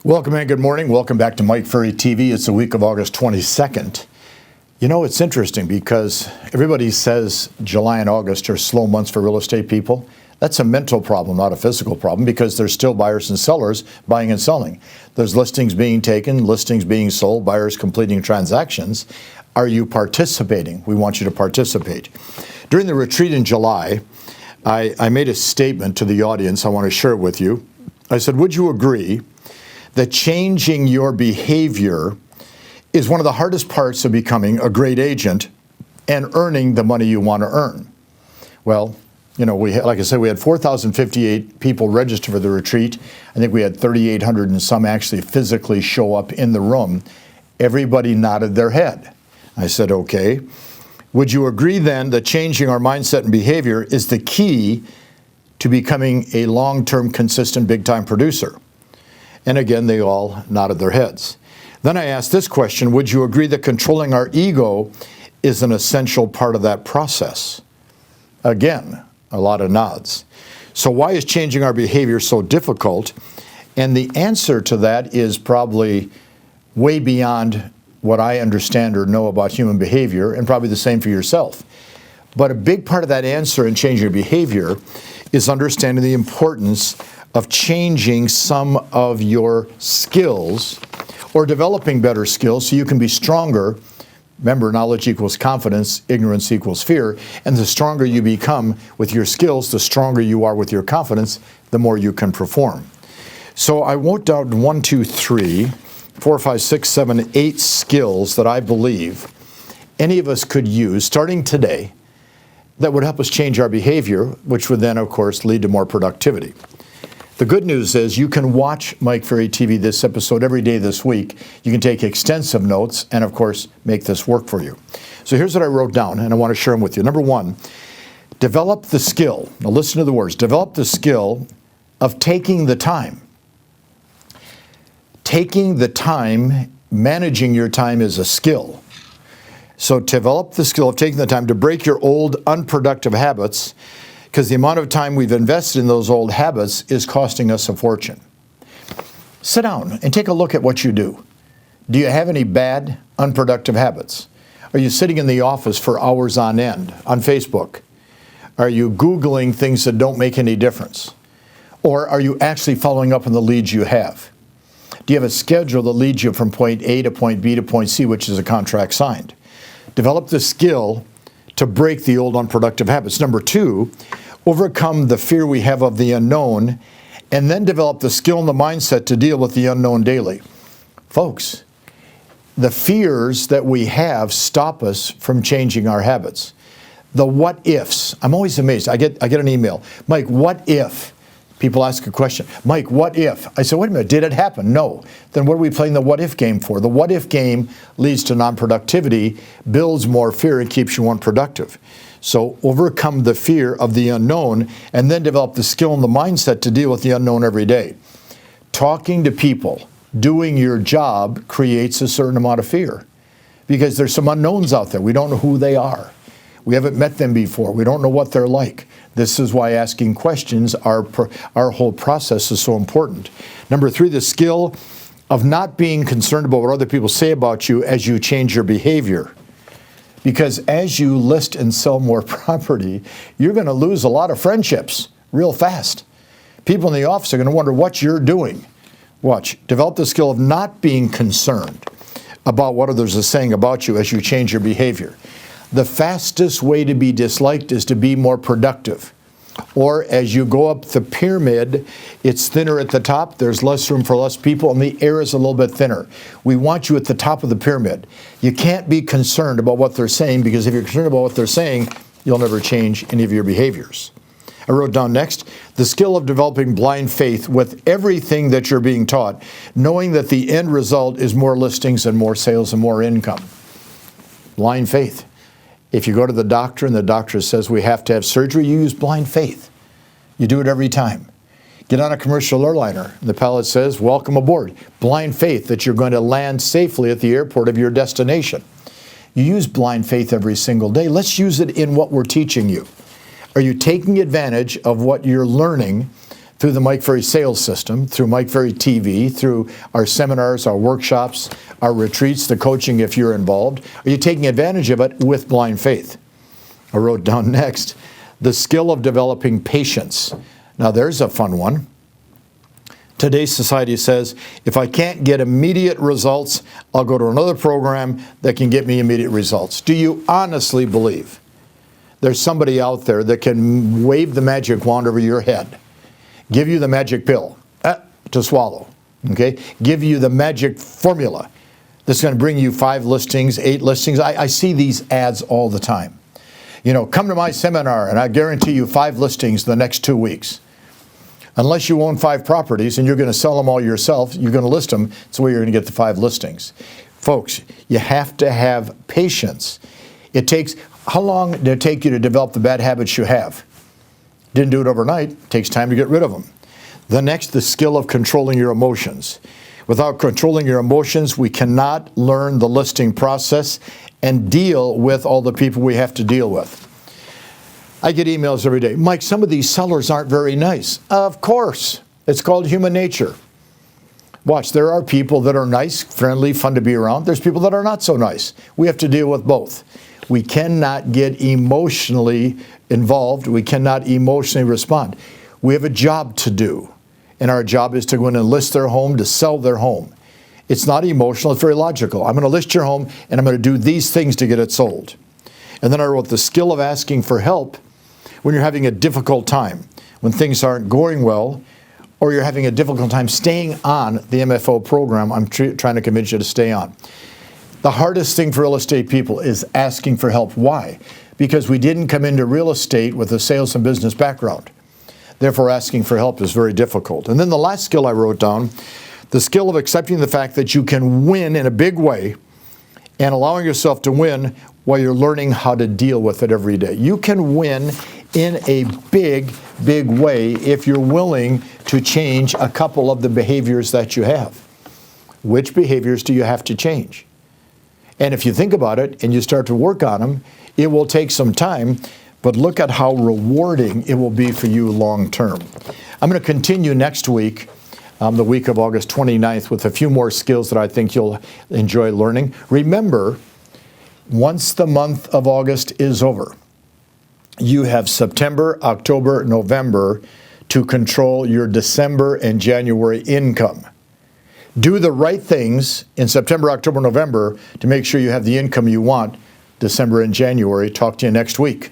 Welcome and good morning. Welcome back to Mike Ferry TV. It's the week of August 22nd. You know, it's interesting because everybody says July and August are slow months for real estate people. That's a mental problem, not a physical problem, because there's still buyers and sellers buying and selling. There's listings being taken, listings being sold, buyers completing transactions. Are you participating? We want you to participate. During the retreat in July, I made a statement to the audience. I want to share it with you. I said, would you agree that changing your behavior is one of the hardest parts of becoming a great agent and earning the money you want to earn? Well, you know, like I said, we had 4,058 people register for the retreat. I think we had 3,800 and some actually physically show up in the room. Everybody nodded their head. I said, okay. Would you agree then that changing our mindset and behavior is the key to becoming a long-term, consistent, big-time producer? And again, they all nodded their heads. Then I asked this question, would you agree that controlling our ego is an essential part of that process? Again, a lot of nods. So why is changing our behavior so difficult? And the answer to that is probably way beyond what I understand or know about human behavior, and probably the same for yourself. But a big part of that answer in changing your behavior is understanding the importance of changing some of your skills or developing better skills so you can be stronger. Remember, knowledge equals confidence, ignorance equals fear, and the stronger you become with your skills, the stronger you are with your confidence, the more you can perform. So I wrote down 1, 2, 3, 4, 5, 6, 7, 8 skills that I believe any of us could use starting today that would help us change our behavior, which would then, of course, lead to more productivity. The good news is you can watch Mike Ferry TV, this episode, every day this week. You can take extensive notes and, of course, make this work for you. So here's what I wrote down, and I want to share them with you. Number 1, develop the skill. Now listen to the words. Develop the skill of taking the time. Taking the time, managing your time is a skill. So develop the skill of taking the time to break your old unproductive habits, because the amount of time we've invested in those old habits is costing us a fortune. Sit down and take a look at what you do. Do you have any bad, unproductive habits? Are you sitting in the office for hours on end on Facebook? Are you Googling things that don't make any difference? Or are you actually following up on the leads you have? Do you have a schedule that leads you from point A to point B to point C, which is a contract signed? Develop the skill to break the old unproductive habits. Number 2, overcome the fear we have of the unknown, and then develop the skill and the mindset to deal with the unknown daily. Folks, the fears that we have stop us from changing our habits. The what ifs. I'm always amazed. I get an email. Mike, what if? People ask a question. Mike, what if? I said, wait a minute, did it happen? No. Then what are we playing the what if game for? The what if game leads to non-productivity, builds more fear, and keeps you unproductive. So overcome the fear of the unknown and then develop the skill and the mindset to deal with the unknown every day. Talking to people, doing your job creates a certain amount of fear because there's some unknowns out there. We don't know who they are. We haven't met them before. We don't know what they're like. This is why asking questions, our whole process is so important. Number 3, the skill of not being concerned about what other people say about you as you change your behavior. Because as you list and sell more property, you're going to lose a lot of friendships real fast. People in the office are going to wonder what you're doing. Watch. Develop the skill of not being concerned about what others are saying about you as you change your behavior. The fastest way to be disliked is to be more productive. Or as you go up the pyramid, it's thinner at the top, there's less room for less people, and the air is a little bit thinner. We want you at the top of the pyramid. You can't be concerned about what they're saying, because if you're concerned about what they're saying, you'll never change any of your behaviors. I wrote down next, the skill of developing blind faith with everything that you're being taught, knowing that the end result is more listings and more sales and more income. Blind faith. If you go to the doctor and the doctor says we have to have surgery, you use blind faith. You do it every time. Get on a commercial airliner and the pilot says, welcome aboard. Blind faith that you're going to land safely at the airport of your destination. You use blind faith every single day. Let's use it in what we're teaching you. Are you taking advantage of what you're learning through the Mike Ferry sales system, through Mike Ferry TV, through our seminars, our workshops, our retreats, the coaching if you're involved? Are you taking advantage of it with blind faith? I wrote down next, the skill of developing patience. Now there's a fun one. Today's society says, if I can't get immediate results, I'll go to another program that can get me immediate results. Do you honestly believe there's somebody out there that can wave the magic wand over your head, give you the magic pill to swallow, okay? Give you the magic formula that's going to bring you 5 listings, 8 listings. I see these ads all the time. You know, come to my seminar and I guarantee you 5 listings the next 2 weeks. Unless you own 5 properties and you're going to sell them all yourself, you're going to list them, that's where you're going to get the 5 listings. Folks, you have to have patience. It takes, how long did it take you to develop the bad habits you have? Didn't do it overnight. It takes time to get rid of them. The next, the skill of controlling your emotions. Without controlling your emotions, we cannot learn the listing process and deal with all the people we have to deal with. I get emails every day. Mike, some of these sellers aren't very nice. Of course. It's called human nature. Watch, there are people that are nice, friendly, fun to be around. There's people that are not so nice. We have to deal with both. We cannot get emotionally involved. We cannot emotionally respond. We have a job to do. And our job is to go in and list their home, to sell their home. It's not emotional. It's very logical. I'm going to list your home, and I'm going to do these things to get it sold. And then I wrote the skill of asking for help when you're having a difficult time, when things aren't going well, or you're having a difficult time staying on the MFO program I'm trying to convince you to stay on. The hardest thing for real estate people is asking for help. Why? Because we didn't come into real estate with a sales and business background. Therefore, asking for help is very difficult. And then the last skill I wrote down, the skill of accepting the fact that you can win in a big way and allowing yourself to win while you're learning how to deal with it every day. You can win in a big, big way if you're willing to change a couple of the behaviors that you have. Which behaviors do you have to change? And if you think about it and you start to work on them, it will take some time, but look at how rewarding it will be for you long term. I'm going to continue next week, the week of August 29th, with a few more skills that I think you'll enjoy learning. Remember, once the month of August is over, you have September, October, November to control your December and January income. Do the right things in September, October, November to make sure you have the income you want December and January. Talk to you next week.